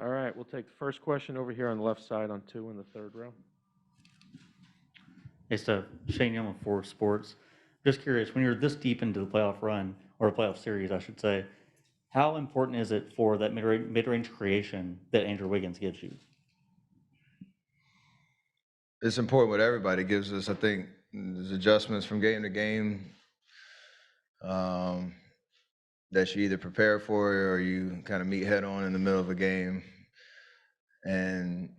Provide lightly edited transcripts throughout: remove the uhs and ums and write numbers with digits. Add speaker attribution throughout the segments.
Speaker 1: All right, we'll take the first question over here on the left side on 2 in the third row.
Speaker 2: Hey, Steph. Shane Young with Four Sports. Just curious, when you're this deep into the playoff run, or playoff series, I should say, how important is it for that mid-range creation that Andrew Wiggins gives you?
Speaker 3: It's important what everybody gives us. I think there's adjustments from game to game um, that you either prepare for or you kind of meet head on in the middle of a game. And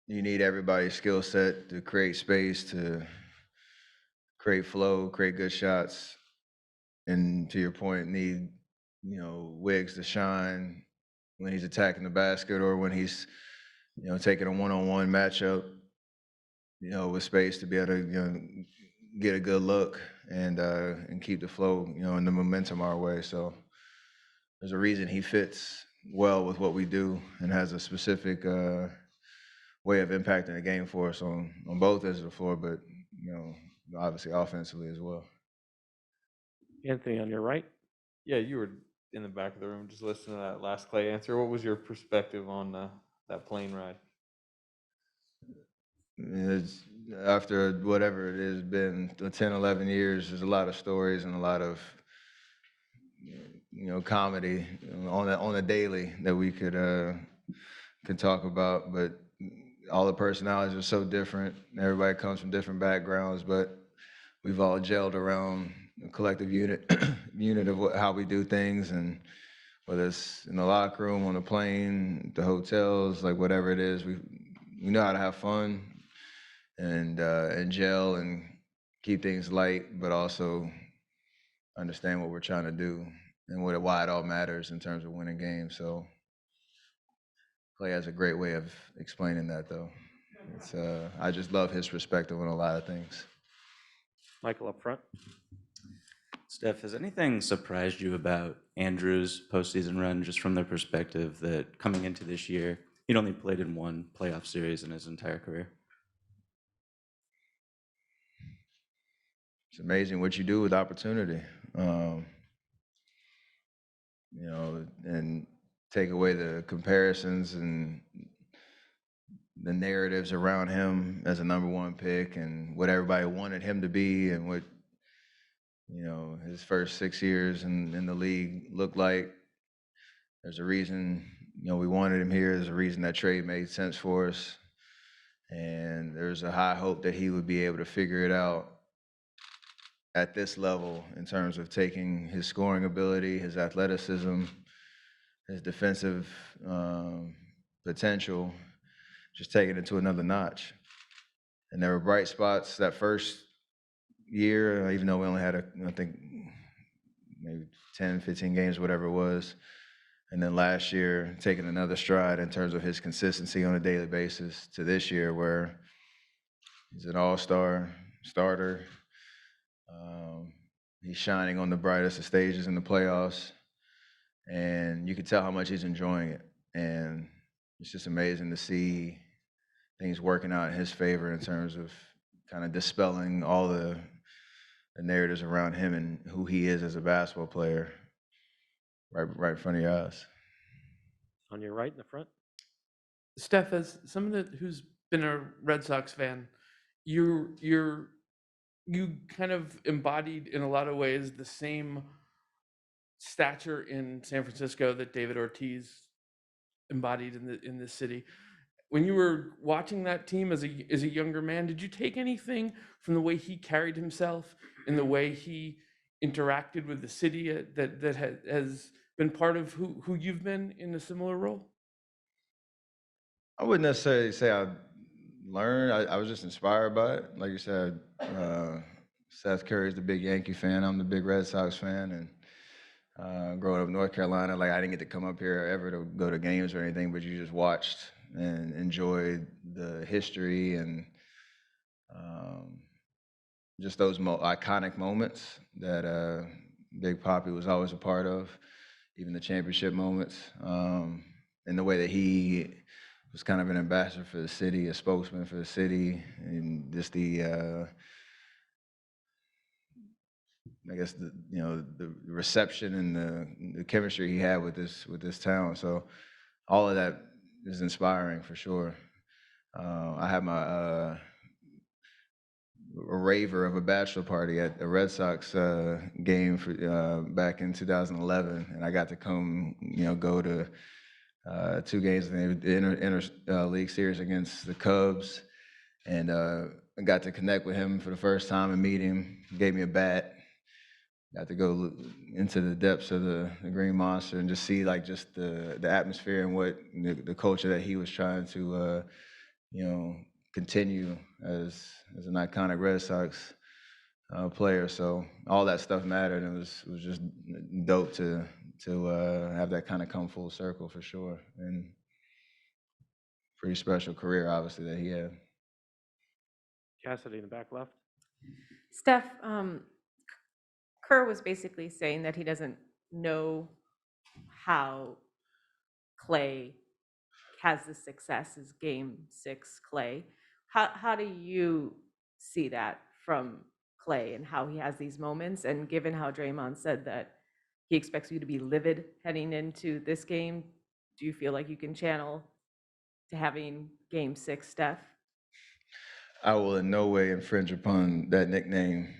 Speaker 3: you need everybody's skill set to create space, to create flow, create good shots. And to your point, need, Wiggs to shine when he's attacking the basket or when he's, taking a one-on-one matchup, with space to be able to, get a good look and keep the flow, and the momentum our way. So there's a reason he fits well with what we do and has a specific way of impacting the game for us on both ends of the floor, but obviously offensively as well.
Speaker 1: Anthony on your right.
Speaker 4: Yeah, you were in the back of the room just listening to that last Clay answer. What was your perspective on that plane ride?
Speaker 3: It's, after whatever it has been, 10, 11 years, there's a lot of stories and a lot of comedy on a daily that we could talk about, but all the personalities are so different. Everybody comes from different backgrounds, but we've all gelled around a collective unit of how we do things, and whether it's in the locker room, on the plane, the hotels, like whatever it is, we know how to have fun and gel and keep things light, but also understand what we're trying to do and why it all matters in terms of winning games. So Clay has a great way of explaining that, though. I just love his perspective on a lot of things.
Speaker 1: Michael up front.
Speaker 5: Steph, has anything surprised you about Andrew's postseason run, just from their perspective that coming into this year, he'd only played in one playoff series in his entire career?
Speaker 3: It's amazing what you do with opportunity, and take away the comparisons and the narratives around him as a number one pick and what everybody wanted him to be and what his first 6 years in the league looked like. There's a reason we wanted him here. There's a reason that trade made sense for us, and there's a high hope that he would be able to figure it out at this level in terms of taking his scoring ability, his athleticism, his defensive potential, just taking it to another notch. And there were bright spots that first year, even though we only had, I think, maybe 10, 15 games, whatever it was. And then last year, taking another stride in terms of his consistency on a daily basis to this year where he's an all-star starter. He's shining on the brightest of stages in the playoffs. And you can tell how much he's enjoying it. And it's just amazing to see things working out in his favor in terms of kind of dispelling all the narratives around him and who he is as a basketball player right in front of your eyes.
Speaker 1: On your right in the front.
Speaker 6: Steph, as someone who's been a Red Sox fan, you kind of embodied in a lot of ways the same stature in San Francisco that David Ortiz embodied in this city. When you were watching that team as a younger man, did you take anything from the way he carried himself and the way he interacted with the city that has been part of who you've been in a similar role?
Speaker 3: I wouldn't necessarily say I learned. I was just inspired by it. Like you said, Seth Curry's the big Yankee fan. I'm the big Red Sox fan. And growing up in North Carolina, like I didn't get to come up here ever to go to games or anything, but you just watched and enjoyed the history and just those iconic moments that Big Papi was always a part of, even the championship moments, and the way that he was kind of an ambassador for the city, a spokesman for the city, and just the I guess the reception and the chemistry he had with this town. So all of that is inspiring for sure. I had my a raver of a bachelor party at the Red Sox game for back in 2011, and I got to come, go to 2 games in the league series against the Cubs, and I got to connect with him for the first time and meet him. He gave me a bat. Got to go into the depths of the Green Monster and just see like just the atmosphere and what the culture that he was trying to continue as an iconic Red Sox player. So all that stuff mattered, and it was just dope to have that kind of come full circle for sure. And pretty special career, obviously, that he had.
Speaker 1: Cassidy in the back left.
Speaker 7: Steph, Kerr was basically saying that he doesn't know how Clay has the success as Game 6 Clay. How do you see that from Clay and how he has these moments? And given how Draymond said that he expects you to be livid heading into this game, do you feel like you can channel to having Game 6 Steph?
Speaker 3: I will in no way infringe upon that nickname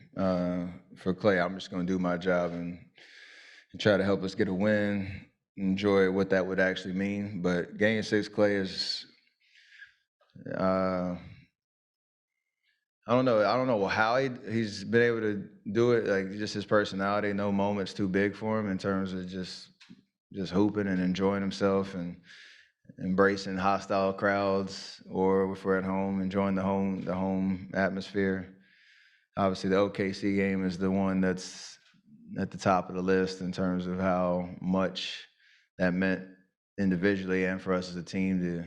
Speaker 3: for Clay. I'm just going to do my job and try to help us get a win, enjoy what that would actually mean. But Game 6 Clay is, I don't know how he's been able to do it. Like just his personality, no moment's too big for him in terms of just hooping and enjoying himself and embracing hostile crowds, or if we're at home, enjoying the home atmosphere. Obviously, the OKC game is the one that's at the top of the list in terms of how much that meant individually and for us as a team to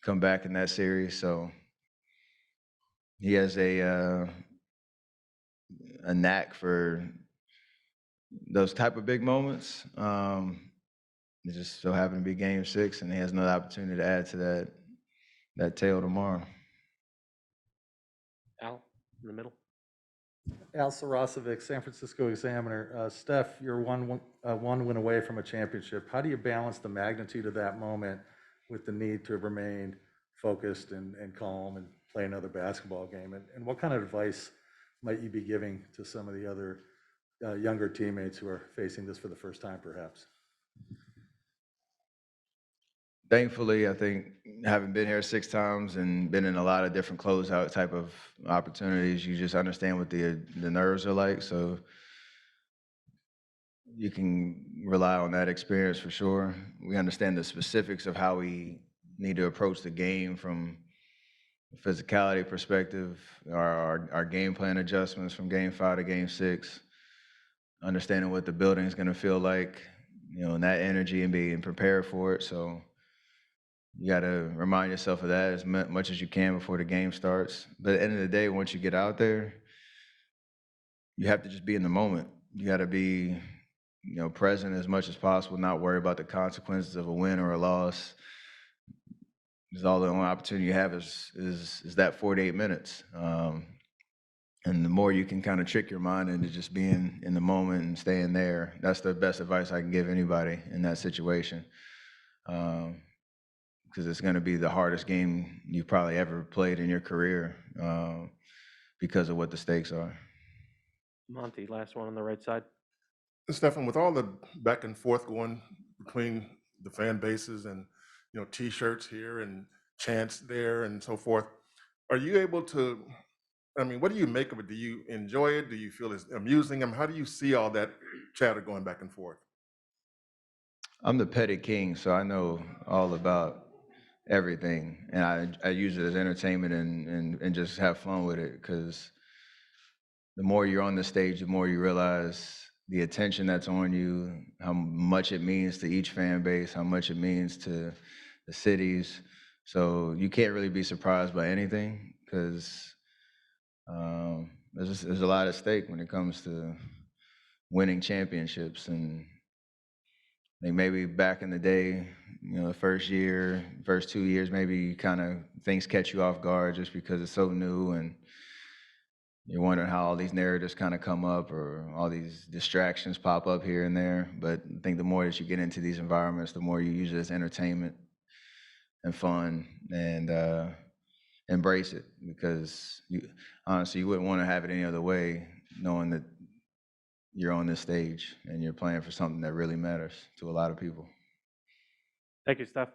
Speaker 3: come back in that series. So he has a knack for those type of big moments. It just so happened to be Game 6, and he has another opportunity to add to that tale tomorrow.
Speaker 1: Al in the middle.
Speaker 8: Al Sarasovic, San Francisco Examiner. Steph, you're one win away from a championship. How do you balance the magnitude of that moment with the need to remain focused and calm and play another basketball game? And what kind of advice might you be giving to some of the other younger teammates who are facing this for the first time, perhaps?
Speaker 3: Thankfully, I think having been here 6 times and been in a lot of different closeout type of opportunities, you just understand what the nerves are like. So you can rely on that experience for sure. We understand the specifics of how we need to approach the game from a physicality perspective, our game plan adjustments from Game 5 to Game 6, understanding what the building is going to feel like, and that energy and being prepared for it. So you got to remind yourself of that as much as you can before the game starts. But at the end of the day, once you get out there, you have to just be in the moment. You got to be, present as much as possible, not worry about the consequences of a win or a loss. Because all the only opportunity you have is that 48 minutes. And the more you can kind of trick your mind into just being in the moment and staying there, that's the best advice I can give anybody in that situation. Because it's going to be the hardest game you've probably ever played in your career because of what the stakes are.
Speaker 1: Monty, last one on the right side.
Speaker 9: Stefan, with all the back and forth going between the fan bases and T-shirts here and chants there and so forth, are you able to? I mean, what do you make of it? Do you enjoy it? Do you feel it's amusing? I mean, how do you see all that chatter going back and forth?
Speaker 3: I'm the petty king, so I know all about everything, and I use it as entertainment and just have fun with it, because the more you're on the stage, the more you realize the attention that's on you, how much it means to each fan base, how much it means to the cities. So you can't really be surprised by anything, because there's a lot at stake when it comes to winning championships. And I think maybe back in the day, the first 2 years, maybe kind of things catch you off guard just because it's so new, and you're wondering how all these narratives kind of come up or all these distractions pop up here and there. But I think the more that you get into these environments, the more you use it as entertainment. and fun, and embrace it, because honestly, you wouldn't want to have it any other way, knowing that you're on this stage and you're playing for something that really matters to a lot of people.
Speaker 1: Thank you, Steph.